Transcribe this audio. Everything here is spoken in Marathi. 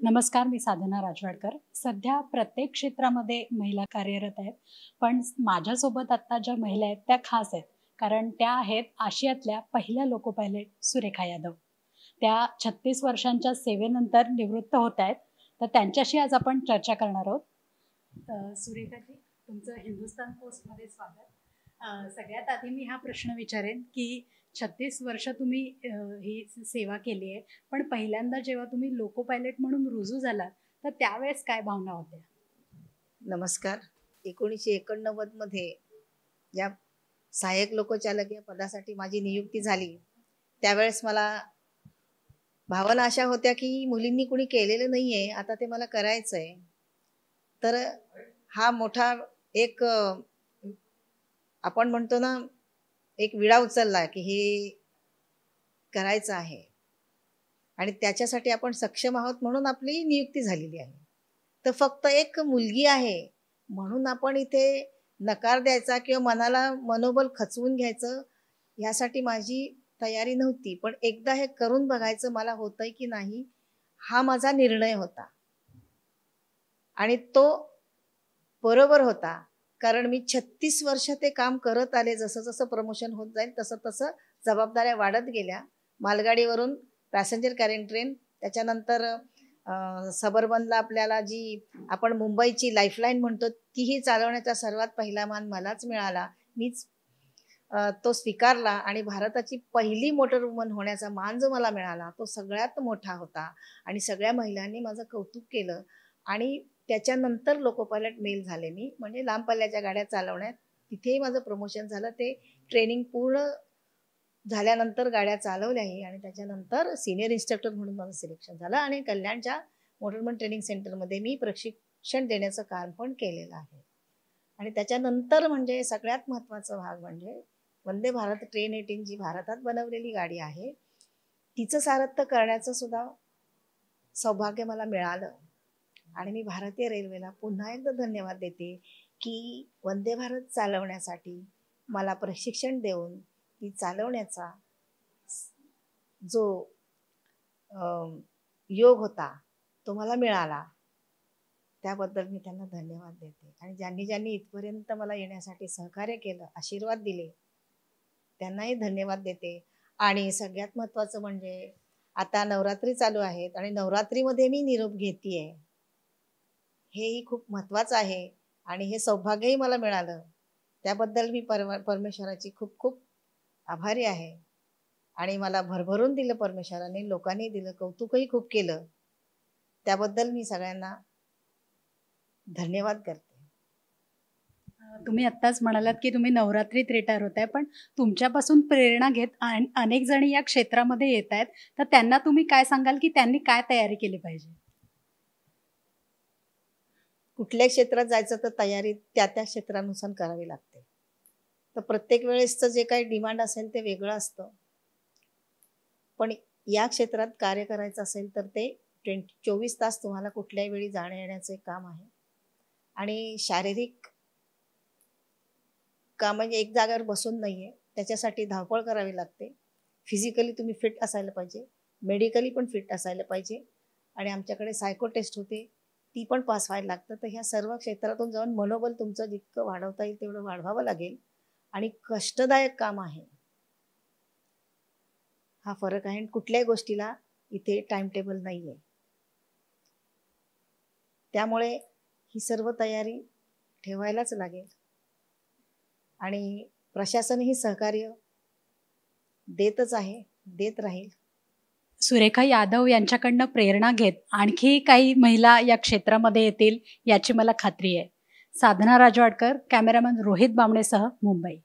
नमस्कार, मी साधना राजवाडकर. सध्या प्रत्येक क्षेत्रामध्ये महिला कार्यरत आहेत. पण माझ्यासोबत आत्ता ज्या महिला आहेत त्या खास आहेत. कारण त्या आहेत आशियातल्या पहिल्या लोको पायलट सुरेखा यादव. त्या 36 वर्षांच्या सेवेनंतर निवृत्त होत आहेत. तर त्यांच्याशी आज आपण चर्चा करणार आहोत. सुरेखाजी, तुमचं हिंदुस्तान पोस्टमध्ये स्वागत. सगळ्यात आधी मी हा प्रश्न विचारेन की 36 वर्ष तुम्ही ही सेवा केली आहे, पण पहिल्यांदा जेव्हा तुम्ही लोको पायलट म्हणून रुजू झालात तर त्यावेळेस काय भावना होत्या? नमस्कार. 1989 मध्ये या सहाय्यक लोकचालक या पदासाठी माझी नियुक्ती झाली. त्यावेळेस मला भावना अशा होत्या की मुलींनी कुणी केलेलं नाहीये, आता ते मला करायचंय. तर हा मोठा एक आपण म्हणतो ना, एक विडा उचलला की हे करायचं आहे आणि त्याच्यासाठी आपण सक्षम आहोत म्हणून आपली नियुक्ती झालेली आहे. तर फक्त एक मुलगी आहे म्हणून आपण इथे नकार द्यायचा किंवा मनाला मनोबल खचवून घ्यायचं यासाठी माझी तयारी नव्हती. पण एकदा हे करून बघायचं मला होतंय की नाही, हा माझा निर्णय होता आणि तो बरोबर होता. कारण मी 36 वर्ष ते काम करत आले. जसं जसं प्रमोशन होत जाईल तसं तसं जबाबदाऱ्या वाढत गेल्या. मालगाडीवरून पॅसेंजर कॅरिंग ट्रेन, त्याच्यानंतर सबअर्बनला आपल्याला जी आपण मुंबईची लाईफलाईन म्हणतो तीही चालवण्याचा सर्वात पहिला मान मलाच मिळाला. मीच तो स्वीकारला आणि भारताची पहिली मोटर वुमन होण्याचा मान जो मला मिळाला तो सगळ्यात मोठा होता आणि सगळ्या महिलांनी माझं कौतुक केलं. आणि त्याच्यानंतर लोको पायलट मेल झाले मी, म्हणजे लांब पल्ल्याच्या गाड्या चालवण्यात. तिथेही माझं प्रमोशन झालं. ते ट्रेनिंग पूर्ण झाल्यानंतर गाड्या चालवल्याही आणि त्याच्यानंतर सिनियर इन्स्ट्रक्टर म्हणून माझं सिलेक्शन झालं आणि कल्याणच्या मोटरमन ट्रेनिंग सेंटरमध्ये मी प्रशिक्षण देण्याचं काम पण केलेलं आहे. आणि त्याच्यानंतर म्हणजे सगळ्यात महत्त्वाचा भाग म्हणजे वंदे भारत ट्रेन 18 जी भारतात बनवलेली गाडी आहे, तिचं सारथ्य करण्याचं सुद्धा सौभाग्य मला मिळालं. आणि मी भारतीय रेल्वेला पुन्हा एकदा धन्यवाद देते की वंदे भारत चालवण्यासाठी मला प्रशिक्षण देऊन ती चालवण्याचा जो योग होता तो मला मिळाला. त्याबद्दल मी त्यांना धन्यवाद देते. आणि ज्यांनी ज्यांनी इथपर्यंत मला येण्यासाठी सहकार्य केलं, आशीर्वाद दिले, त्यांनाही धन्यवाद देते. आणि सगळ्यात महत्त्वाचं म्हणजे आता नवरात्री चालू आहेत आणि नवरात्रीमध्ये मी निरोप घेतेय, हेही खूप महत्त्वाचं आहे आणि हे सौभाग्यही मला मिळालं. त्याबद्दल मी परमेश्वराची खूप खूप आभारी आहे. आणि मला भरभरून दिलं परमेश्वराने, लोकांनी दिलं, कौतुकही खूप केलं. त्याबद्दल मी सगळ्यांना धन्यवाद करते. तुम्ही आत्ताच म्हणालात की तुम्ही नवरात्रीत रिटायर होताय, पण तुमच्यापासून प्रेरणा घेत अनेक जणी या क्षेत्रामध्ये येत आहेत. तर त्यांना तुम्ही काय सांगाल की त्यांनी काय तयारी केली पाहिजे? कुठल्या क्षेत्रात जायचं तर तयारी त्या त्या क्षेत्रानुसार करावी लागते. तर प्रत्येक वेळेसचं जे काही डिमांड असेल ते वेगळं असतं. पण या क्षेत्रात कार्य करायचं असेल तर ते 24 तास तुम्हाला कुठल्याही वेळी जाण्या येण्याचं एक काम आहे. आणि शारीरिक काम म्हणजे एक जागेवर बसून नाहीये, त्याच्यासाठी धावपळ करावी लागते. फिजिकली तुम्ही फिट असायला पाहिजे, मेडिकली पण फिट असायला पाहिजे. आणि आमच्याकडे सायको टेस्ट होते, ती पण पास व्हायला लागतं. तर ह्या सर्व क्षेत्रातून जाऊन मनोबल तुमचं जितकं वाढवता येईल तेवढं वाढवावं लागेल. आणि कष्टदायक काम आहे, हा फरक आहे. कुठल्याही गोष्टीला इथे टाइम टेबल नाहीये. त्यामुळे ही सर्व तयारी ठेवायलाच लागेल. आणि प्रशासनही सहकार्य देतच आहे, देत राहील. सुरेखा यादव यांच्याकडनं प्रेरणा घेत आणखी काही महिला या क्षेत्रामध्ये येतील याची मला खात्री आहे. साधना राजवाडकर, कॅमेरामन रोहित बामणेसह, मुंबई.